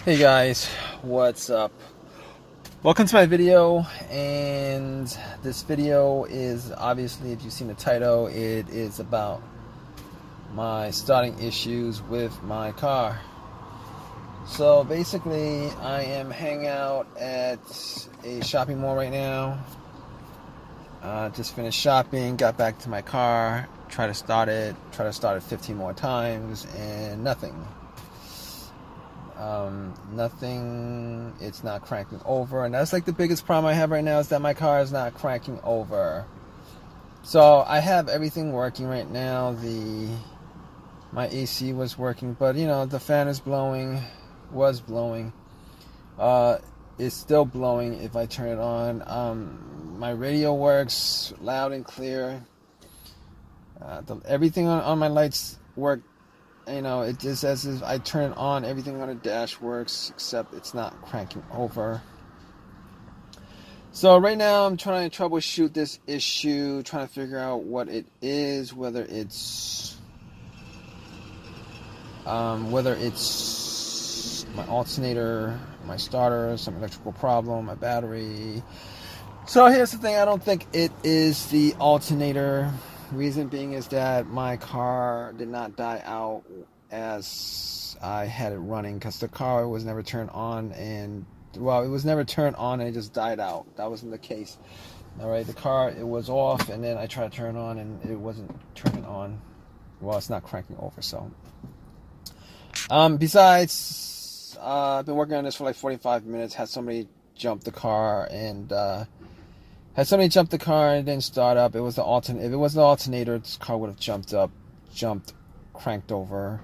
Hey guys, what's up? Welcome to my video, and this video is obviously, if you've seen the title, it is about my starting issues with my car. So basically, I am hanging out at a shopping mall right now. Just finished shopping, got back to my car, tried to start it 15 more times, and nothing. Nothing. It's not cranking over, and that's like the biggest problem I have right now, is that my car is not cranking over. So I have everything working right now. My AC was working, but you know, the fan is was blowing. It's still blowing if I turn it on. My radio works loud and clear. Everything on my lights work. You know, it just, as if I turn it on, everything on the dash works, except it's not cranking over. So right now I'm trying to troubleshoot this issue, trying to figure out what it is, whether it's my alternator, my starter, some electrical problem, my battery. So here's the thing, I don't think it is the alternator. Reason being is that my car did not die out as I had it running, because the car was never turned on, and well, it was never turned on and it just died out. That wasn't the case. All right, the car, it was off, and then I tried to turn it on and it wasn't turning on. Well, it's not cranking over. So besides, I've been working on this for like 45 minutes. Had somebody jump the car and it didn't start up. It was the alternator. If it was the alternator, this car would have jumped, cranked over.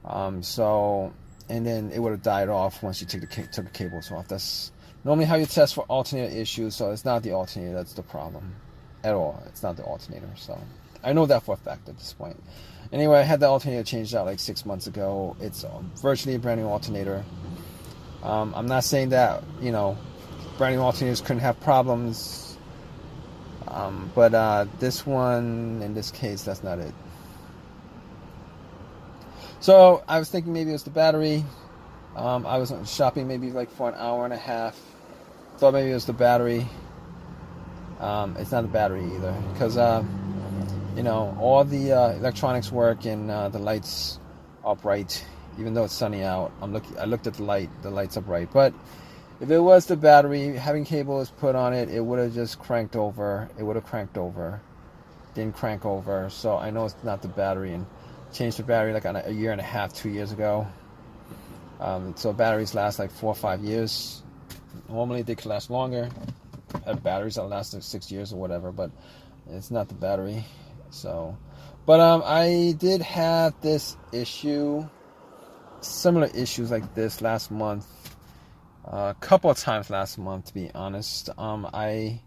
And then it would have died off once you took the cables off. That's normally how you test for alternator issues. So it's not the alternator that's the problem at all. It's not the alternator. So I know that for a fact at this point. Anyway, I had the alternator changed out like 6 months ago. It's virtually a brand new alternator. I'm not saying that, you know, brand new alternators couldn't have problems. But this one, in this case, that's not it. So I was thinking maybe it was the battery. I was shopping maybe like for an hour and a half. Thought maybe it was the battery. It's not the battery either, because you know, all the electronics work and the lights are bright, even though it's sunny out. I looked at the light. The lights are bright, but if it was the battery, having cables put on it, it would have just cranked over. It would have cranked over. Didn't crank over. So I know it's not the battery, and changed the battery like a year and a half, 2 years ago. So batteries last like 4 or 5 years. Normally they could last longer. I have batteries that last like 6 years or whatever, but it's not the battery. So, but I did have this issue, similar issues like this last month. A couple of times last month, to be honest. I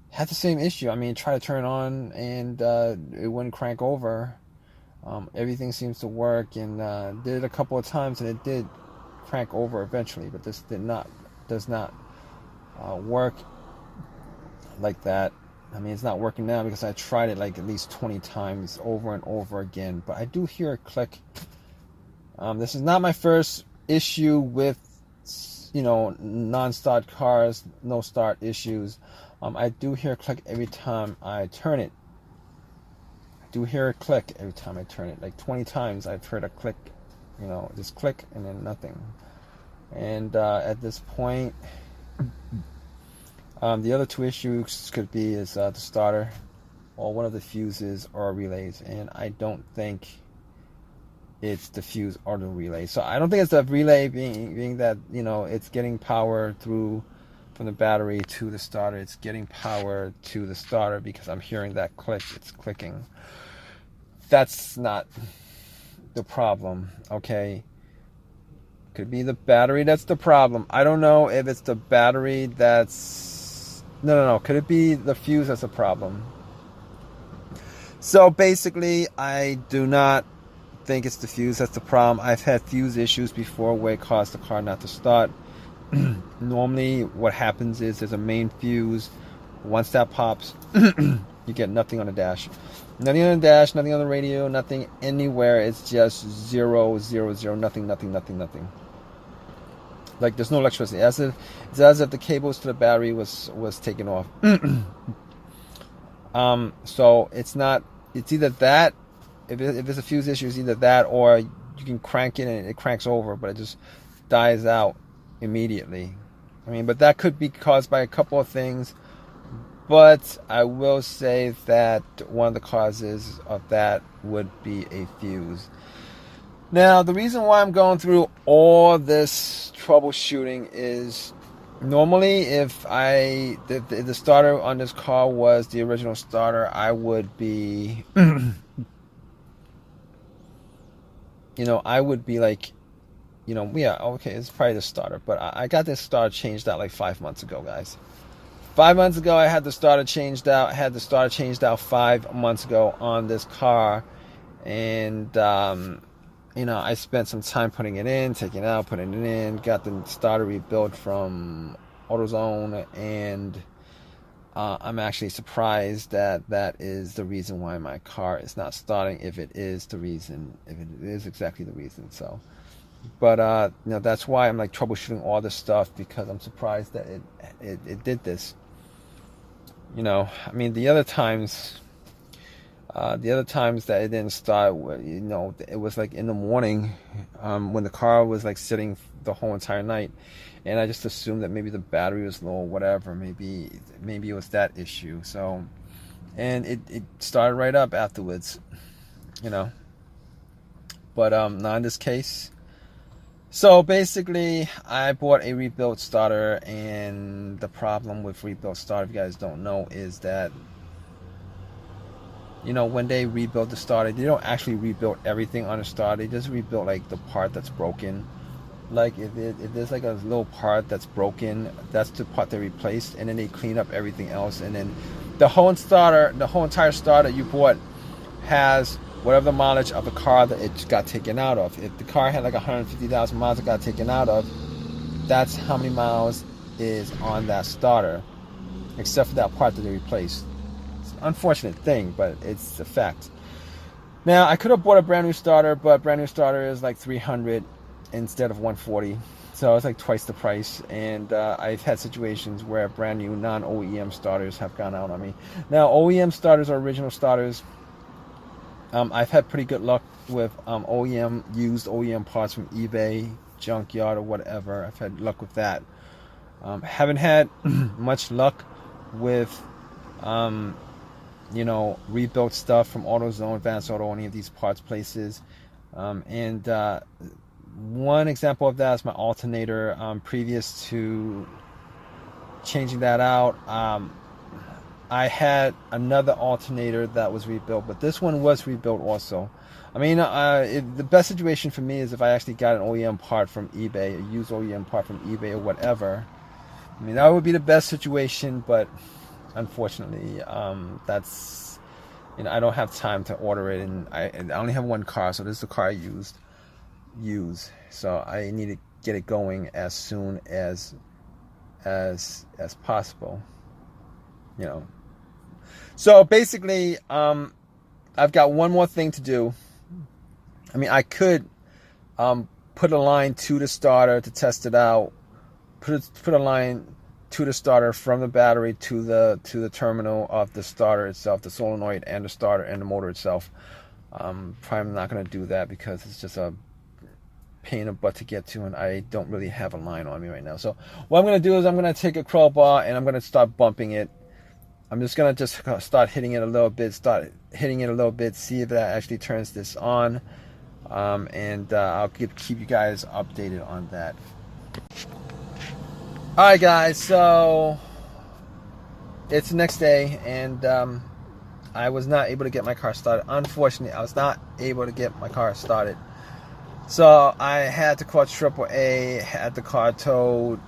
had the same issue. I mean, try to turn on and it wouldn't crank over. Everything seems to work, and did it a couple of times, and it did crank over eventually. But this does not work like that. I mean, it's not working now because I tried it like at least 20 times over and over again. But I do hear a click. This is not my first issue with, you know, non-start cars, no start issues. I do hear a click every time I turn it. I do hear a click every time I turn it. Like 20 times I've heard a click, you know, just click and then nothing. And at this point, the other two issues could be is the starter, or one of the fuses, or relays. And I don't think it's the fuse or the relay. So I don't think it's the relay being that, you know, it's getting power through from the battery to the starter. It's getting power to the starter because I'm hearing that click. It's clicking. That's not the problem, okay? Could be the battery that's the problem. I don't know if it's the battery that's... No. Could it be the fuse that's the problem? So basically, I do not think it's the fuse that's the problem. I've had fuse issues before where it caused the car not to start. Normally what happens is there's a main fuse. Once that pops, you get nothing on the dash. Nothing on the dash, nothing on the radio, nothing anywhere. It's just 0, 0, 0, nothing. Like there's no electricity. It's as if the cables to the battery was taken off. So it's not. It's either that. If it's a fuse issue, it's either that, or you can crank it and it cranks over, but it just dies out immediately. I mean, but that could be caused by a couple of things. But I will say that one of the causes of that would be a fuse. Now, the reason why I'm going through all this troubleshooting is normally if the starter on this car was the original starter, I would be, I would be like, yeah, okay, it's probably the starter. But I got this starter changed out like 5 months ago, guys. 5 months ago, I had the starter changed out. 5 months ago on this car. And, I spent some time putting it in, taking it out, putting it in. Got the starter rebuilt from AutoZone. And I'm actually surprised that is the reason why my car is not starting. If it is exactly the reason. So, but, that's why I'm like troubleshooting all this stuff, because I'm surprised that it did this. I mean, the other times that it didn't start, it was like in the morning, when the car was like sitting the whole entire night, and I just assumed that maybe the battery was low or whatever. Maybe it was that issue. So, and it started right up afterwards, But not in this case. So basically, I bought a rebuilt starter, and the problem with rebuilt starter, if you guys don't know, is that, when they rebuild the starter, they don't actually rebuild everything on the starter. They just rebuild like the part that's broken. Like if there's like a little part that's broken, that's the part they replaced, and then they clean up everything else, and then the whole entire starter you bought has whatever the mileage of the car that it got taken out of. If the car had like 150,000 miles it got taken out of, that's how many miles is on that starter, except for that part that they replaced. It's an unfortunate thing, but it's a fact. Now, I could have bought a brand new starter, but brand new starter is like $300 instead of $140. So it's like twice the price. And I've had situations where brand new non-OEM starters have gone out on me. Now, OEM starters are original starters. I've had pretty good luck with used OEM parts from eBay, junkyard, or whatever. I've had luck with that. Haven't had much luck with, rebuilt stuff from AutoZone, Advanced Auto, any of these parts places. And one example of that is my alternator. Previous to changing that out, I had another alternator that was rebuilt, but this one was rebuilt also. I mean, the best situation for me is if I actually got an OEM part from eBay, a used OEM part from eBay or whatever. I mean, that would be the best situation, but unfortunately, that's, I don't have time to order it, and I only have one car, so this is the car I use. So I need to get it going as soon as possible. So basically, I've got one more thing to do. I mean, I could put a line to the starter to test it out. Put a line to the starter from the battery to the terminal of the starter itself, the solenoid and the starter and the motor itself. Probably not going to do that because it's just a pain in the butt to get to, and I don't really have a line on me right now. So what I'm going to do is I'm going to take a crowbar and I'm going to start bumping it. I'm just going to start hitting it a little bit, see if that actually turns this on. And I'll keep you guys updated on that. Alright guys, so it's the next day, and I was not able to get my car started. Unfortunately, I was not able to get my car started. So I had to call AAA, had the car towed.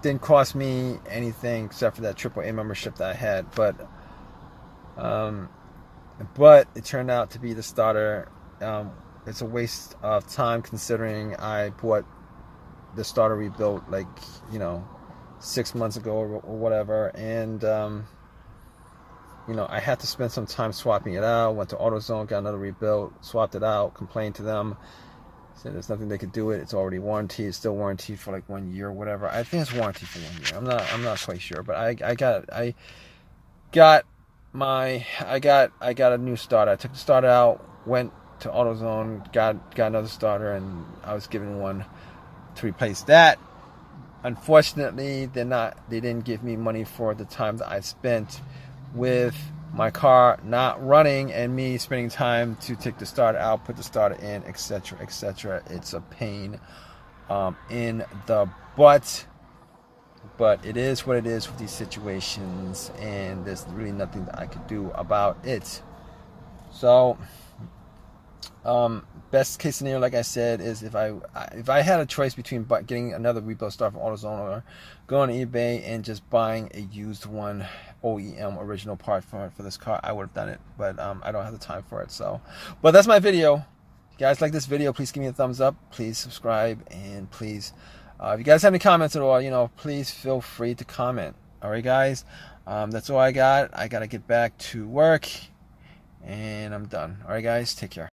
Didn't cost me anything except for that AAA membership that I had, but it turned out to be the starter. It's a waste of time considering I bought the starter rebuilt 6 months ago or whatever, and I had to spend some time swapping it out. Went to AutoZone, got another rebuilt, swapped it out, complained to them, Said there's nothing they could do it. It's already warranted. It's still warranted for like 1 year or whatever. I think it's warranted for 1 year. I'm not quite sure, but I got a new starter. I took the starter out, went to AutoZone, got another starter, and I was given one to replace that. Unfortunately, they didn't give me money for the time that I spent with my car not running and me spending time to take the starter out, put the starter in, etc., etc. It's a pain in the butt, but it is what it is with these situations, and there's really nothing that I could do about it. So best case scenario, like I said, is if I had a choice between getting another rebuild starter from AutoZone or going on eBay and just buying a used one, OEM original part for this car, I would have done it, but I don't have the time for it. So, but that's my video. If you guys like this video, please give me a thumbs up, please subscribe, and please if you guys have any comments at all, please feel free to comment. All right, guys, that's all I got. I gotta get back to work, and I'm done. All right, guys, take care.